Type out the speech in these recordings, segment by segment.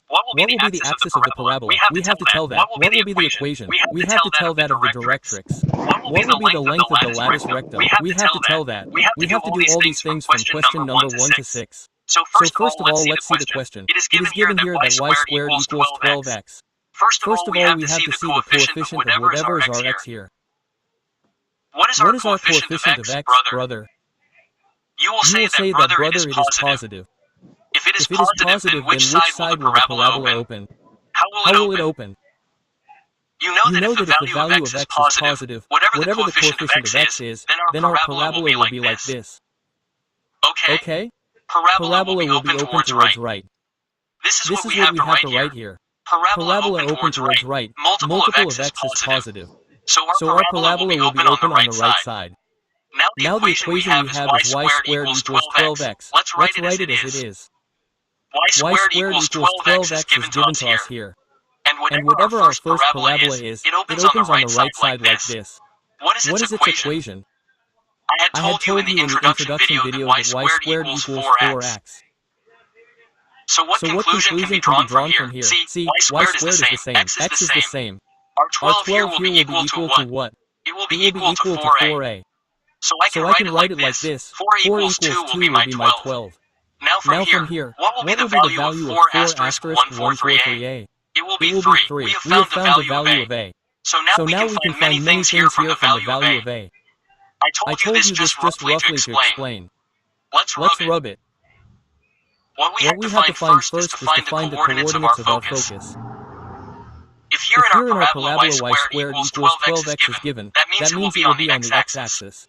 What will be the axis of the parabola? We have to tell that. What will be the equation? We have to tell that of the directrix. What will be the length of the lattice rectum? We have to tell that. We have to do all these things from question number 1 to 6. So first of all, let's see the question. It is given here that y squared equals 12x. First of all, we have to see the coefficient of whatever is our x here. What is our coefficient of x, brother? You will say that, brother, it is positive. If it is positive, then which side will the parabola open? How will it open? You know that if the value of x is positive, whatever the coefficient of x is, then our parabola will be like this. Okay? Parabola will be open towards right. This is what we have to write here. Parabola open towards right. Multiple of x is positive. So our parabola will be open on the right side. Now the equation we have is y squared equals 12x. Let's write it as it is. Y squared equals 12x is given to us here. And whatever our first parabola is, it opens on the right side like this. What is its equation? I had told you in the introduction video that y squared equals 4x. So what conclusion can be drawn from here? See, y squared is the same, x is the same. Our 12 here will be equal to what? It will be equal to 4a. So I can write it like this. 4 equals 2 will be my 12. Now from here, what will be the value of 4 asterisk 143a? It will be 3. We have found the value of a. So now we can find many things here from the value of a. I told you this just roughly to explain. Let's rub it. What we have to find first is to find the coordinates of our focus. If here in our parabola y squared equals 12x is given, that means it will be on the x-axis.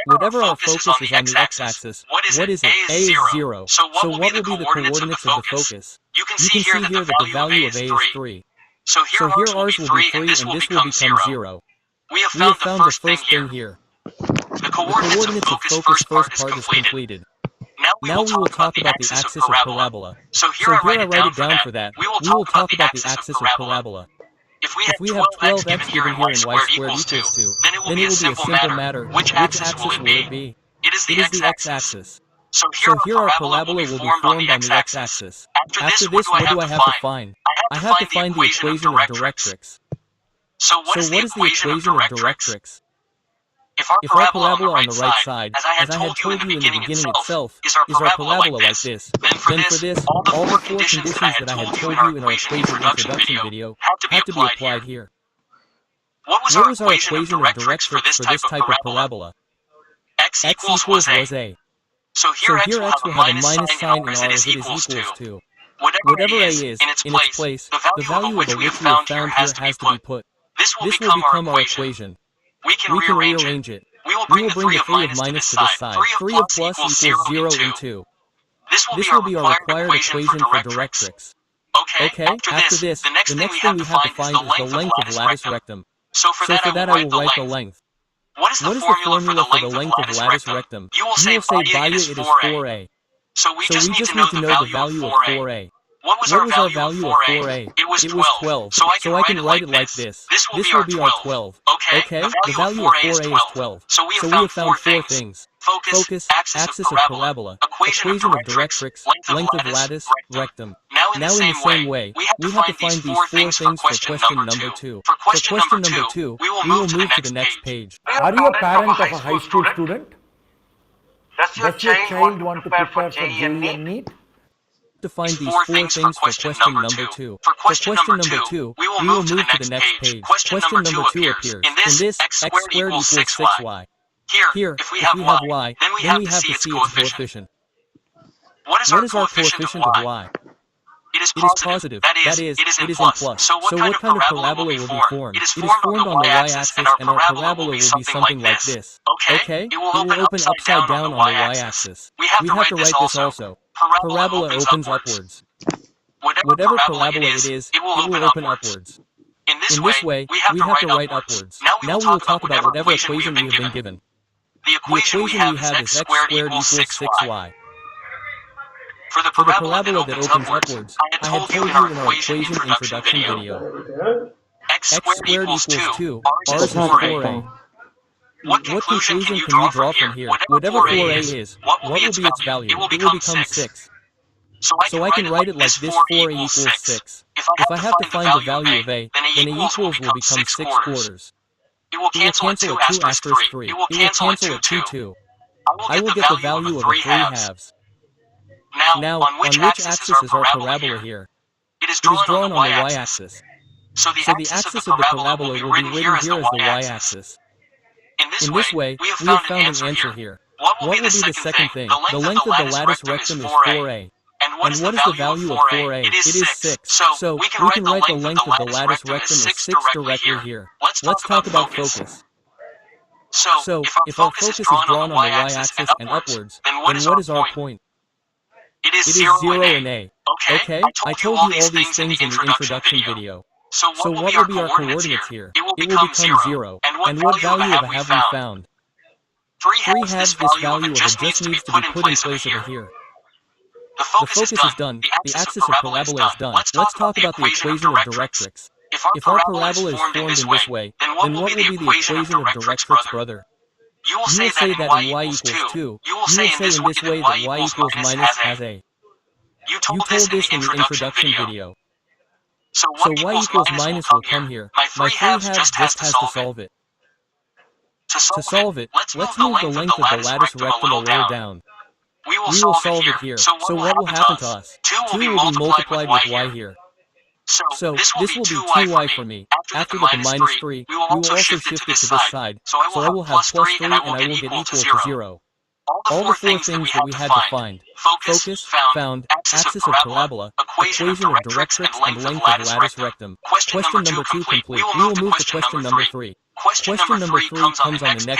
Whatever our focus is on the x-axis, what is it? A is 0. So what will be the coordinates of the focus? You can see here that the value of a is 3. So here ours will be 3 and this will become 0. We have found the first thing here. The coordinates of focus first part is completed. Now we will talk about the axis of parabola. So here I write it down for that. We will talk about the axis of parabola. If we have 12x given here and y squared equals 2, then it will be a simple matter. Which axis will it be? It is the x-axis. So here our parabola will be formed on the x-axis. After this, what do I have to find? I have to find the equation of directrix. So what is the equation of directrix? If our parabola on the right side, as I had told you in the beginning itself, is our parabola like this, then for this, all the 4 conditions that I had told you in our equation introduction video have to be applied here. What was our equation of directrix for this type of parabola? X equals was a. So here x will have a minus sign in r as it is equals to. Whatever a is, in its place, the value of which we have found here has to be put. This will become our equation. We can rearrange it. We will bring the 3 of minus to this side. 3 of plus equals 0 and 2. This will be our required equation for directrix. Okay, after this, the next thing we have to find is the length of lattice rectum. So for that I will write the length. What is the formula for the length of lattice rectum? You will say via it is 4a. So we just need to know the value of 4a. What was our value of 4a? It was 12. So I can write it like this. This will be our 12. Okay, the value of 4a is 12. So we have found 4 things. Focus, axis of parabola, equation of directrix, length of lattice, rectum. Now in the same way, we have to find these 4 things for question number 2. For question number 2, we will move to the next page. Are you a parent of a high school student? Does your child want to prepare for JEE and NEET? To find these 4 things for question number 2. For question number 2, we will move to the next page. Question number 2 appears. In this, x squared equals 6y. Here, if we have y, then we have to see its coefficient. What is our coefficient of y? It is positive. That is, it is in plus. So what kind of parabola will be formed? It is formed on the y-axis, and our parabola will be something like this. Okay? It will open upside down on the y-axis. We have to write this also. Parabola opens upwards. Whatever parabola it is, it will open upwards. In this way, we have to write upwards. Now we will talk about whatever equation we have been given. The equation we have is x squared equals 6y. For the parabola that opens upwards, I had told you in our equation introduction video. X squared equals 2, r is 4a. What conclusion can you draw from here? Whatever 4a is, what will be its value? It will become 6. So I can write it like this: 4a equals 6. If I have to find the value of a, then a equals will become 6 quarters. It will cancel at 2 asterisk 3. It will cancel at 2, 2. I will get the value of a 3 halves. Now, on which axis is our parabola here? It is drawn on the y-axis. So the axis of the parabola will be written here as the y-axis. In this way, we have found an answer here. What will be the second thing? The length of the lattice rectum is 4a. And what is the value of 4a? It is 6. So we can write the length of the lattice rectum as 6 directly here. Let's talk about focus. So, if our focus is drawn on the y-axis and upwards, then what is our point? It is 0 and a. Okay, I told you all these things in the introduction video. So what will be our coordinates here? It will become 0. And what value of a have we found? 3 halves. This value of a just needs to be put in place over here. The focus is done. The axis of parabola is done. Let's talk about the equation of directrix. If our parabola is formed in this way, then what will be the equation of directrix, brother? You will say that in y equals 2. You will say in this way that y equals minus has a. You told this in the introduction video. So y equals minus will come here. My 3 halves just has to solve it. To solve it, let's move the length of the lattice rectum a little down. We will solve it here. So what will happen to us? 2 will be multiplied with y here. So this will be 2y for me. After the minus 3, we will also shift it to this side. So I will have plus 3 and I will get equal to 0. All the 4 things that we had to find: focus, found, axis of parabola, equation of directrix, and length of lattice rectum. Question number 2 complete. We will move to question number 3. Question number 3 comes on the next